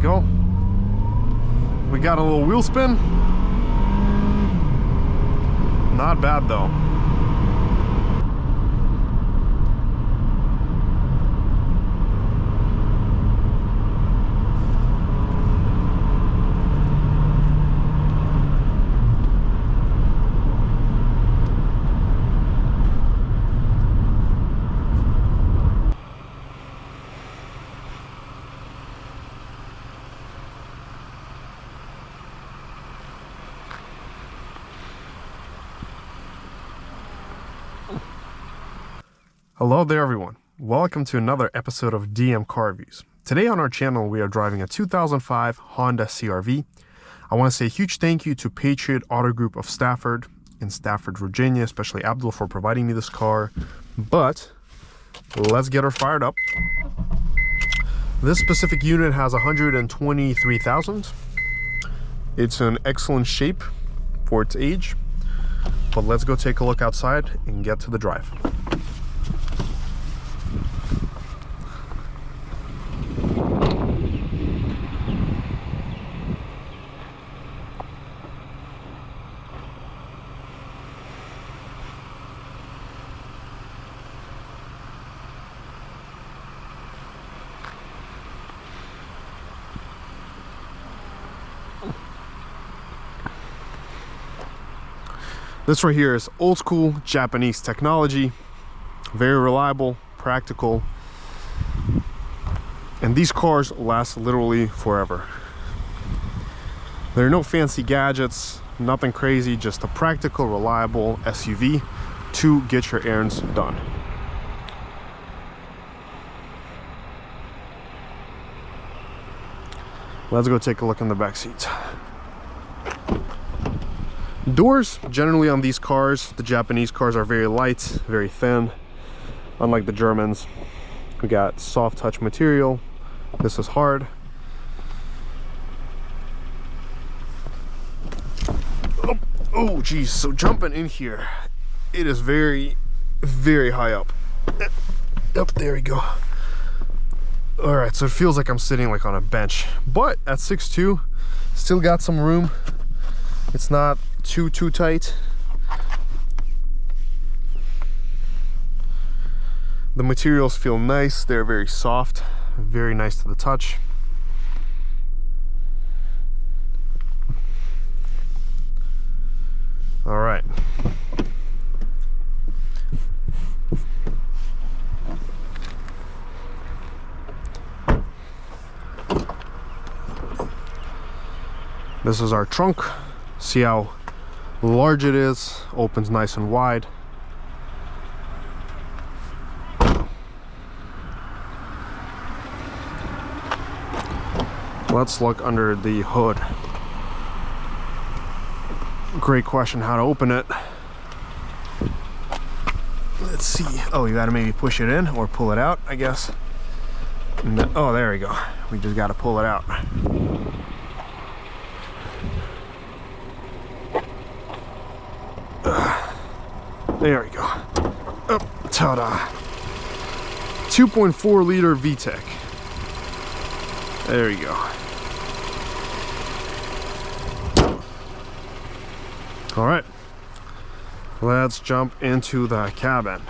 go. We got a little wheel spin. Not bad though. Hello there everyone, welcome to another episode of DM Car Reviews. Today on our channel we are driving a 2005 Honda CR-V. I want to say a huge thank you to Patriot Auto Group of Stafford in Stafford, Virginia, especially Abdul for providing me this car. But let's get her fired up. This specific unit has 123,000. It's in excellent shape for its age, but let's go take a look outside and get to the drive. This right here is old school Japanese technology, very reliable, practical, and these cars last literally forever. There are no fancy gadgets, nothing crazy, just a practical, reliable SUV to get your errands done. Let's go take a look in the back seat. Doors, generally on these cars, the Japanese cars, are very light, very thin, unlike the Germans. We got soft touch material. This is hard. Oh geez, so jumping in here, it is very, very high up. Up, there we go. All right, so it feels like I'm sitting like on a bench, but at 6'2", still got some room. It's not too tight. The materials feel nice, they're very soft, very nice to the touch. All right. This is our trunk. See how large it is, opens nice and wide. Let's look under the hood. Great question, how to open it. Let's see. Oh, you gotta maybe push it in or pull it out, I guess. No, oh, there we go. We just gotta pull it out. There we go. Up, ta-da. 2.4 liter VTEC. There we go. All right, let's jump into the cabin.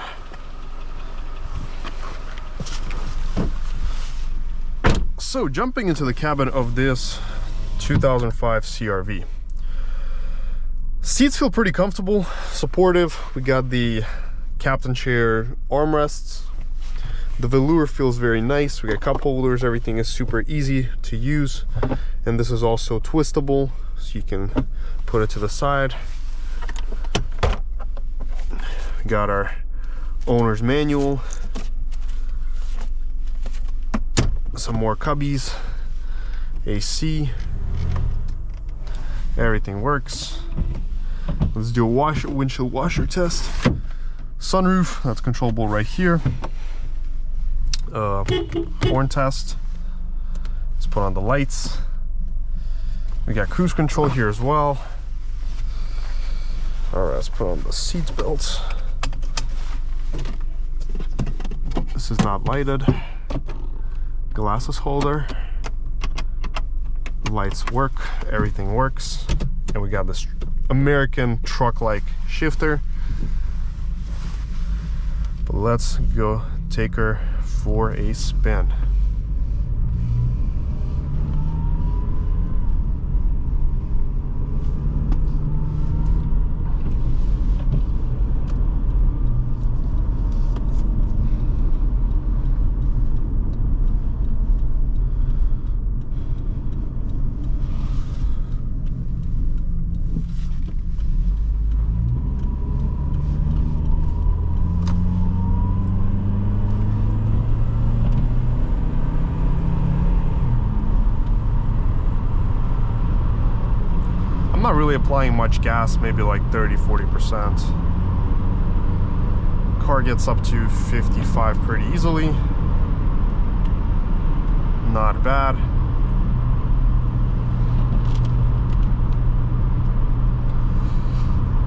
So jumping into the cabin of this 2005 CR-V. Seats feel pretty comfortable, supportive. We got the captain chair armrests. The velour feels very nice. We got cup holders, everything is super easy to use. And this is also twistable, so you can put it to the side. We got our owner's manual. Some more cubbies, AC. Everything works. Let's do a windshield washer test. Sunroof, that's controllable right here. Horn test. Let's put on the lights. We got cruise control here as well. All right, let's put on the seat belts. This is not lighted. Glasses holder. Lights work, everything works, and we got this American truck-like shifter. But let's go take her for a spin. I'm not really applying much gas, maybe like 30–40%. Car gets up to 55 pretty easily. Not bad.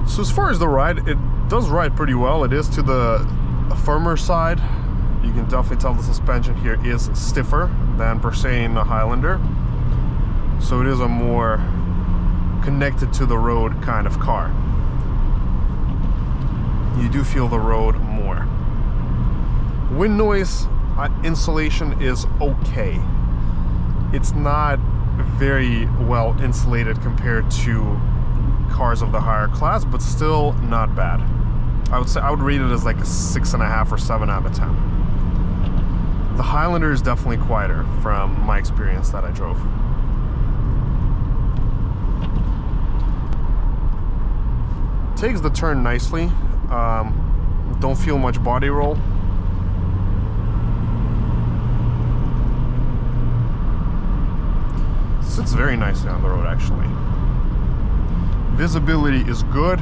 So as far as the ride, it does ride pretty well. It is to the firmer side. You can definitely tell the suspension here is stiffer than per se in the Highlander. So it is a more connected to the road kind of car. You do feel the road more. Wind noise insulation is okay. It's not very well insulated compared to cars of the higher class, but still not bad. I would say I would rate it as like a 6.5 or 7 out of 10. The Highlander is definitely quieter from my experience that I drove. Takes the turn nicely. Don't feel much body roll. Sits very nicely on the road actually. Visibility is good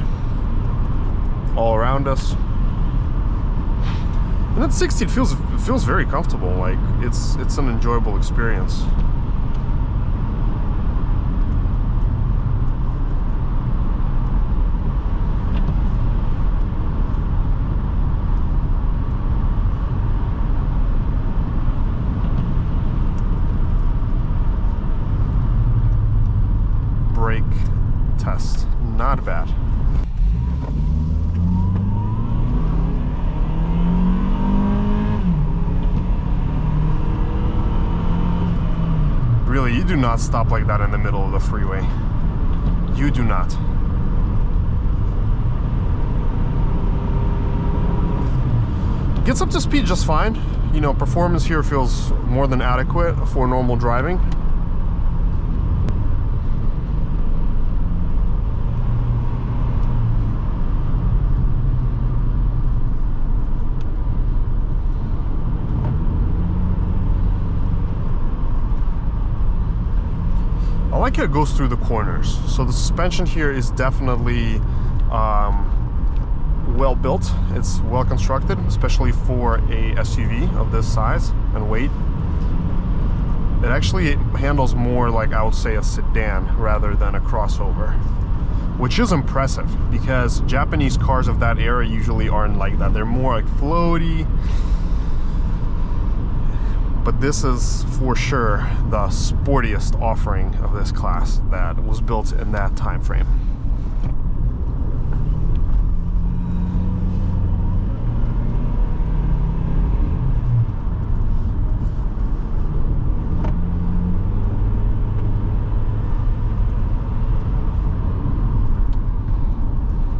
all around us. And at 60 it feels very comfortable. Like it's an enjoyable experience. Brake test, not bad. Really, you do not stop like that in the middle of the freeway. You do not. Gets up to speed just fine. You know, performance here feels more than adequate for normal driving. I like how it goes through the corners. So the suspension here is definitely well built. It's well constructed, especially for a SUV of this size and weight. It actually handles more like, I would say, a sedan rather than a crossover, which is impressive because Japanese cars of that era usually aren't like that. They're more like floaty. But this is for sure the sportiest offering of this class that was built in that time frame.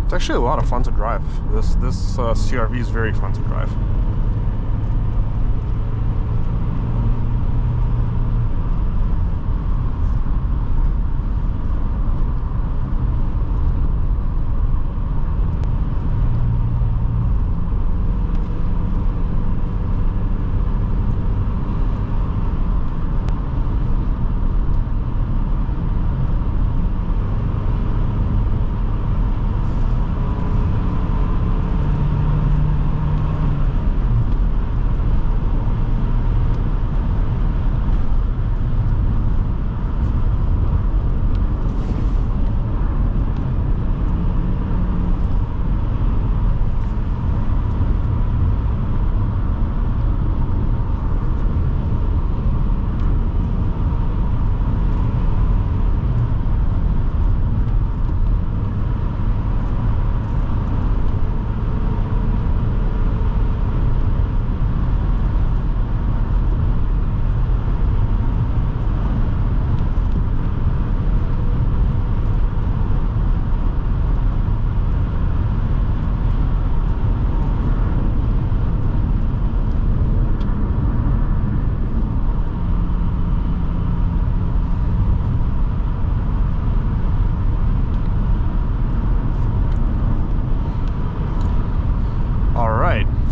It's actually a lot of fun to drive. This CR-V is very fun to drive.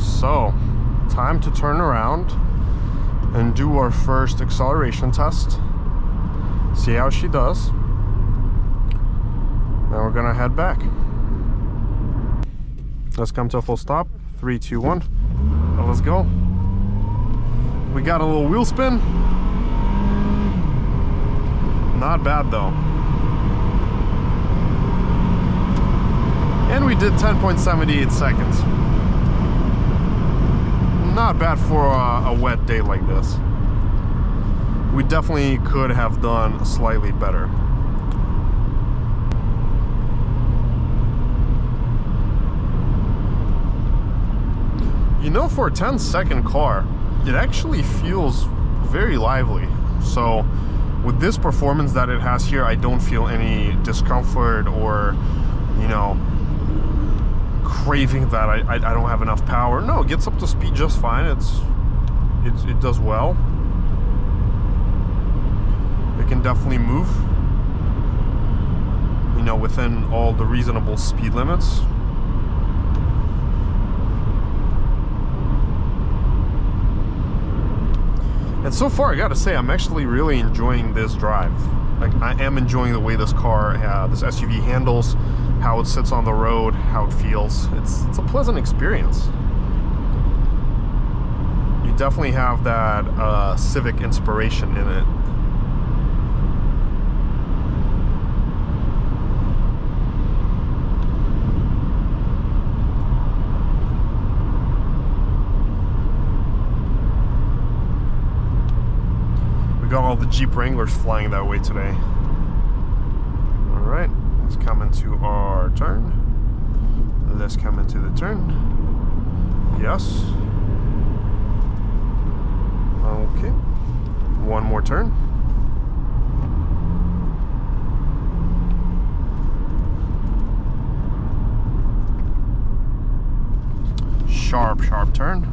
So, time to turn around and do our first acceleration test. See how she does. Then we're gonna head back. Let's come to a full stop. 3, 2, 1. Let's go. We got a little wheel spin. Not bad though. And we did 10.78 seconds. Not bad for a wet day like this. We definitely could have done slightly better. You know, for a 10-second car, it actually feels very lively. So with this performance that it has here, I don't feel any discomfort or, you know, craving that I don't have enough power. No, it gets up to speed just fine. It does well. It can definitely move, you know, within all the reasonable speed limits. And so far, I gotta say, I'm actually really enjoying this drive. Like, I am enjoying the way this car, this SUV handles, how it sits on the road, how it feels. It's a pleasant experience. You definitely have that Civic inspiration in it. Got all the Jeep Wranglers flying that way today. All right, let's come into our turn. Let's come into the turn. Yes. Okay. One more turn. Sharp, sharp turn.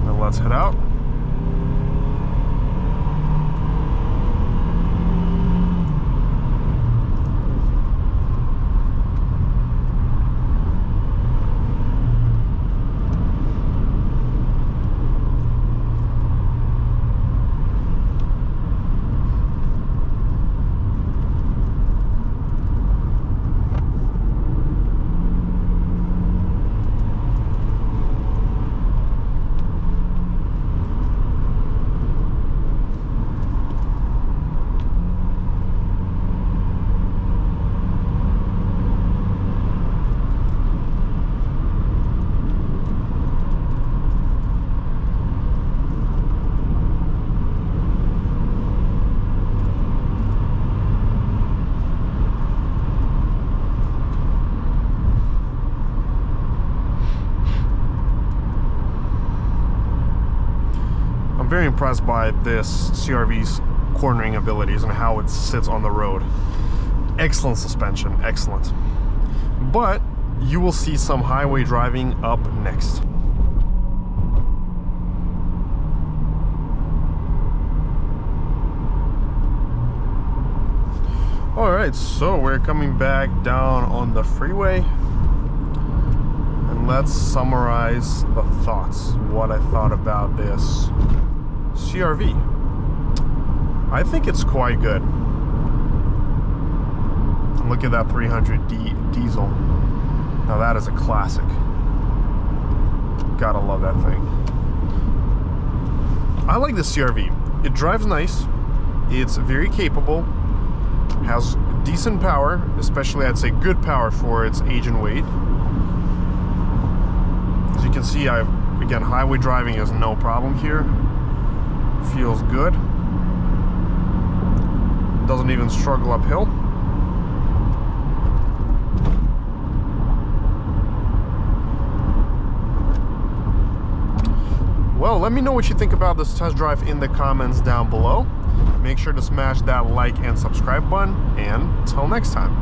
And let's head out. Very impressed by this CR-V's cornering abilities and how it sits on the road. Excellent suspension, excellent. But you will see some highway driving up next. All right, so we're coming back down on the freeway. And let's summarize the thoughts, what I thought about this CR-V. I think it's quite good. And look at that 300D diesel. Now that is a classic. Gotta love that thing. I like the CR-V. It drives nice. It's very capable. Has decent power, especially I'd say good power for its age and weight. As you can see, again, highway driving is no problem here. Feels good. Doesn't even struggle uphill. Well, let me know what you think about this test drive in the comments down below. Make sure to smash that like and subscribe button, and until next time.